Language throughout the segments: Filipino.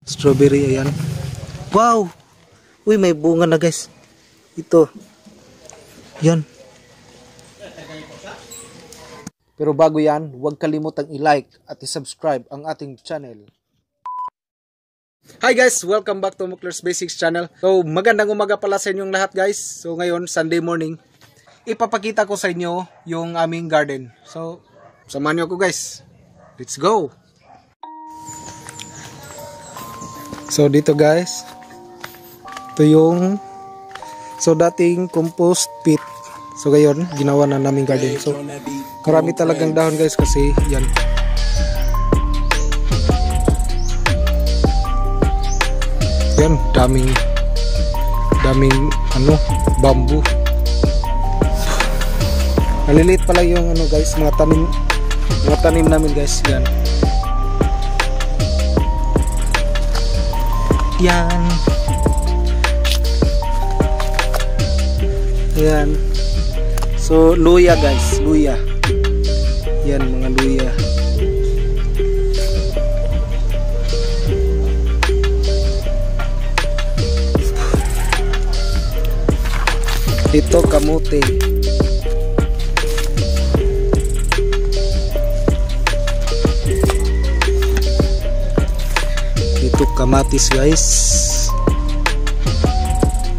Strawberry, ayan. Wow! Uy, may bunga na guys. Ito. Yan. Pero bago yan, huwag kalimutang i-like at i-subscribe ang ating channel. Hi guys! Welcome back to Mukler's Basics channel. So, magandang umaga pala sa inyong lahat guys. So, ngayon, Sunday morning, ipapakita ko sa inyo yung aming garden. So, samahan niyo ako guys. Let's go! So, dito guys, ito yung dating compost pit. So, ngayon, ginawa na namin garden. So, marami talagang dahon guys kasi yan. Yan, daming bamboo. Maliliit pala yung guys, mga tanim namin guys. Yan. Yan. Ayan. So, luya guys, luya. Yan, mga luya. Ito kamote. Ito kamatis guys.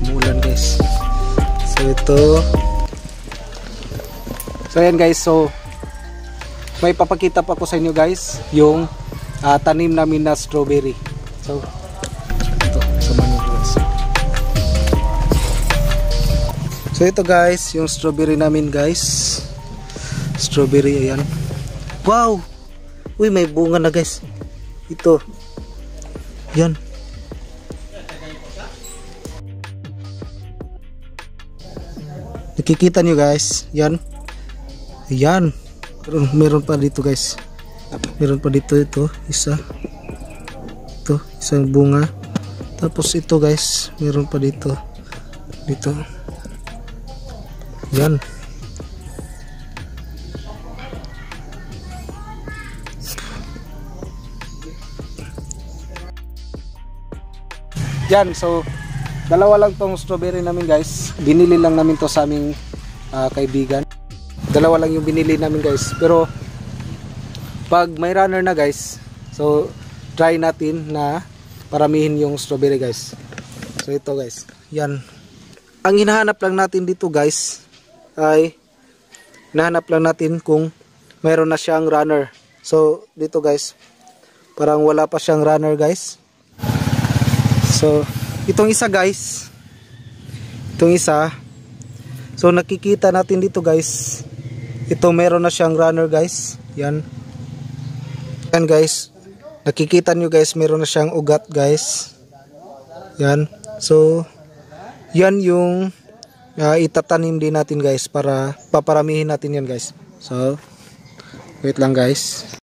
Umulan guys. So ito. So ayan guys, so may papakita pa ko sa inyo guys yung tanim namin na strawberry. So ito, samahan niyo guys. So ito guys, yung strawberry namin guys. Strawberry, ayan. Wow! Uy, may bunga na guys. Ito. Yan. Nakikita nyo guys, yan. Ayan. Meron pa dito guys. Meron pa dito, ito, isa. Ito, isang bunga. Tapos ito guys, meron pa dito. Dito. Yan. Yan, so dalawa lang tong strawberry namin guys. Binili lang namin to sa aming kaibigan. Dalawa lang yung binili namin guys. Pero pag may runner na guys, so try natin na paramihin yung strawberry guys. So ito guys, yan. Ang hinahanap lang natin dito guys ay hinahanap lang natin kung mayroon na siyang runner. So dito guys, parang wala pa siyang runner guys. So, itong isa guys, itong isa, so nakikita natin dito guys, ito meron na siyang runner guys, yan. Yan guys, nakikita nyo guys, meron na siyang ugat guys, yan. So, yan yung itatanim din natin guys, para paparamihin natin yan guys. So, wait lang guys.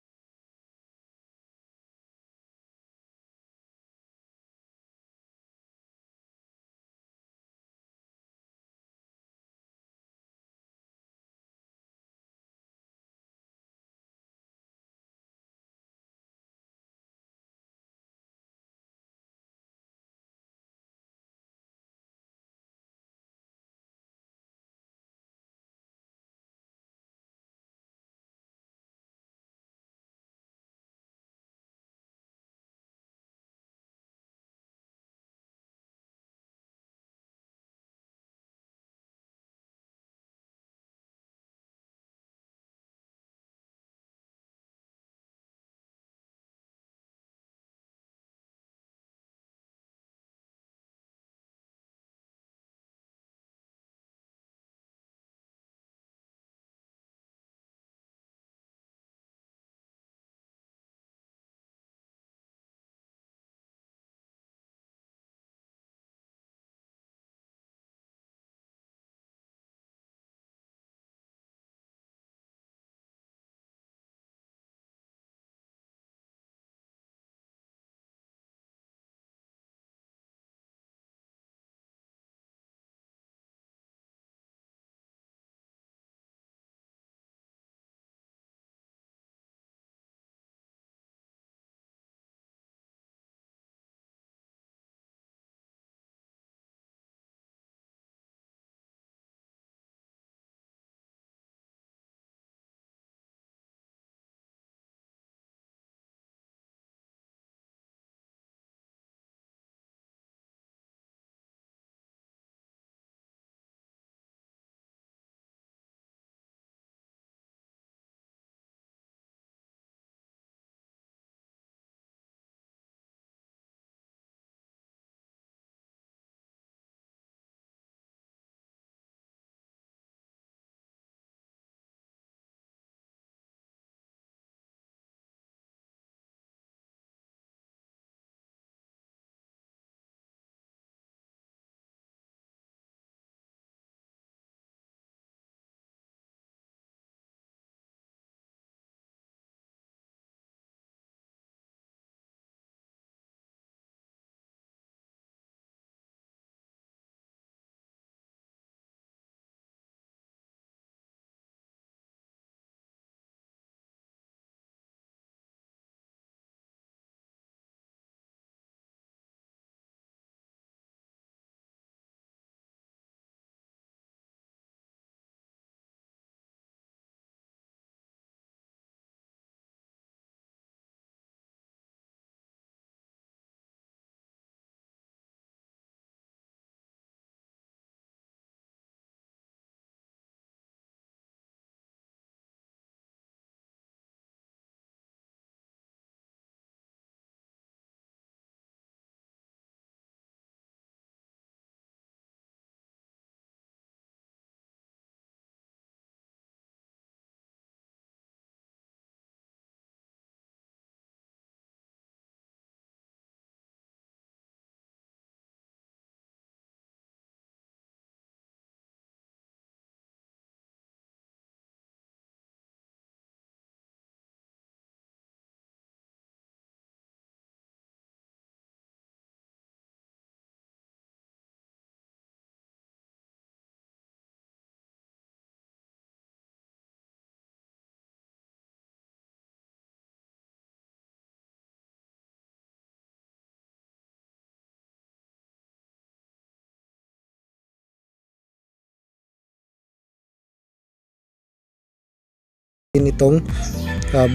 itong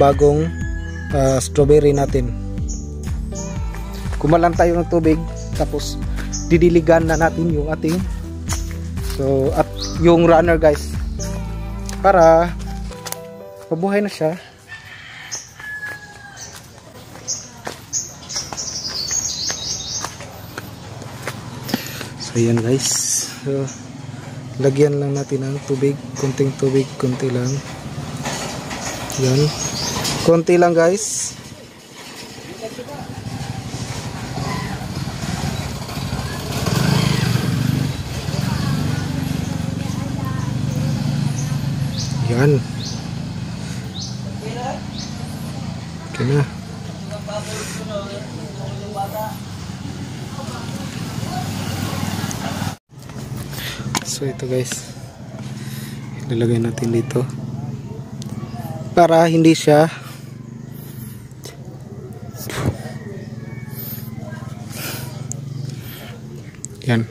bagong strawberry natin. Kumalan tayo ng tubig, tapos didiligan na natin yung ating at yung runner guys, para mabuhay na siya. So yan guys, so, lagyan lang natin ng tubig, konting tubig, konti lang. Yan, konti lang guys. Yan. Okay na. So ito guys, ilalagay natin dito para hindi siya yan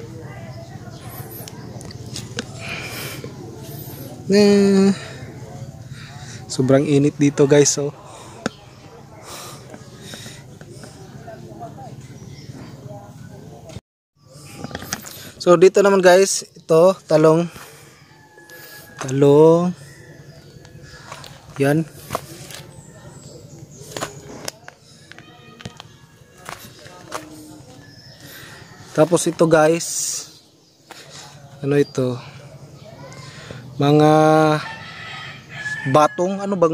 sobrang init dito guys. So dito naman guys, ito talong yan. Tapos ito guys, ano ito, mga batong, ano ba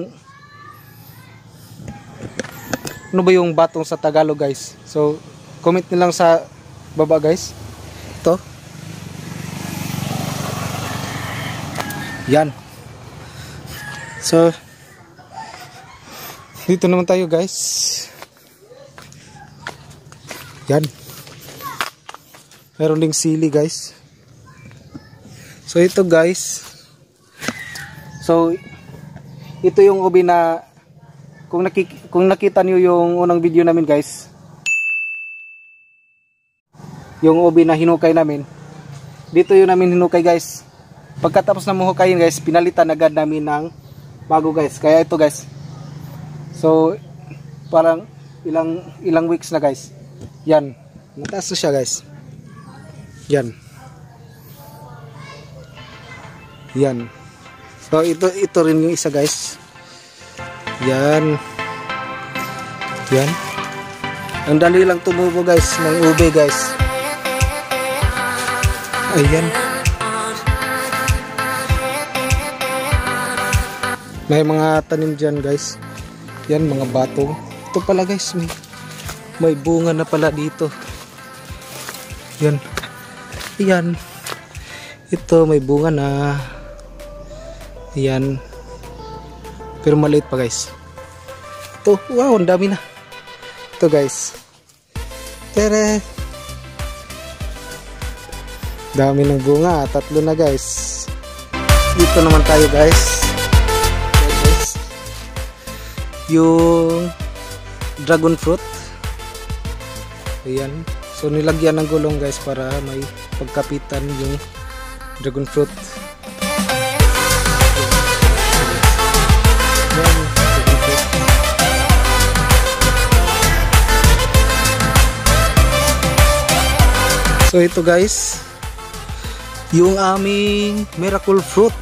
yung batong sa Tagalog guys? So comment nilang sa baba guys. Ito yan. So dito naman tayo guys, yan, meron ding sili guys. So ito guys, so ito yung ubi na kung nakita niyo yung unang video namin guys, yung ubi na hinukay namin, dito yung namin hinukay guys. Pagkatapos na muhukayin guys, pinalitan agad namin ng bago guys. Kaya ito guys, so parang ilang weeks na guys. Yan, mataas na siya guys. Yan. Yan. So ito rin yung isa guys. Yan. Yan. Ang dali lang tumubo guys ng ube guys. Ayan. May mga tanim dyan guys. Yan, mga batong. Ito pala guys, may bunga na pala dito. Yan. Yan. Ito may bunga na. Yan. Pero maliit pa guys. Ito, wow, ang dami na. Ito guys. Tere. Dami ng bunga, 3 na guys. Dito naman tayo guys. Yung dragon fruit. Ayan. So nilagyan ng gulong guys para may pagkapitan yung dragon fruit. Ayan. So ito guys, yung aming miracle fruit.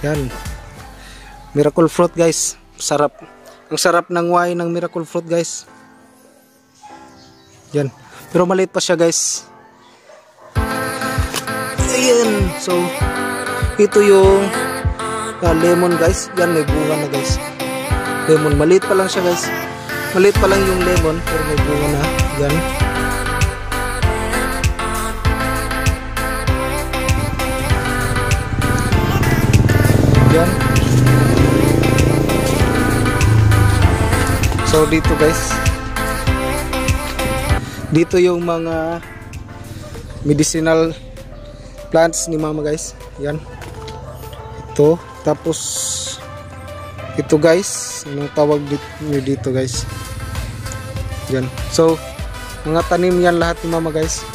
Yan. Miracle fruit guys. Sarap. Ang sarap ng wine ng miracle fruit guys. Yan. Pero maliit pa siya guys. Ayan. So ito yung lemon guys. Yan, may bunga na guys. Lemon. Maliit pa lang siya guys. Maliit pa lang yung lemon, pero may bunga na. Yan. Yan. So dito guys, dito yung mga medicinal plants ni mama guys. Yan. Ito. Tapos ito guys, anong tawag dito guys? Yan. So mga tanim yan lahat ni mama guys.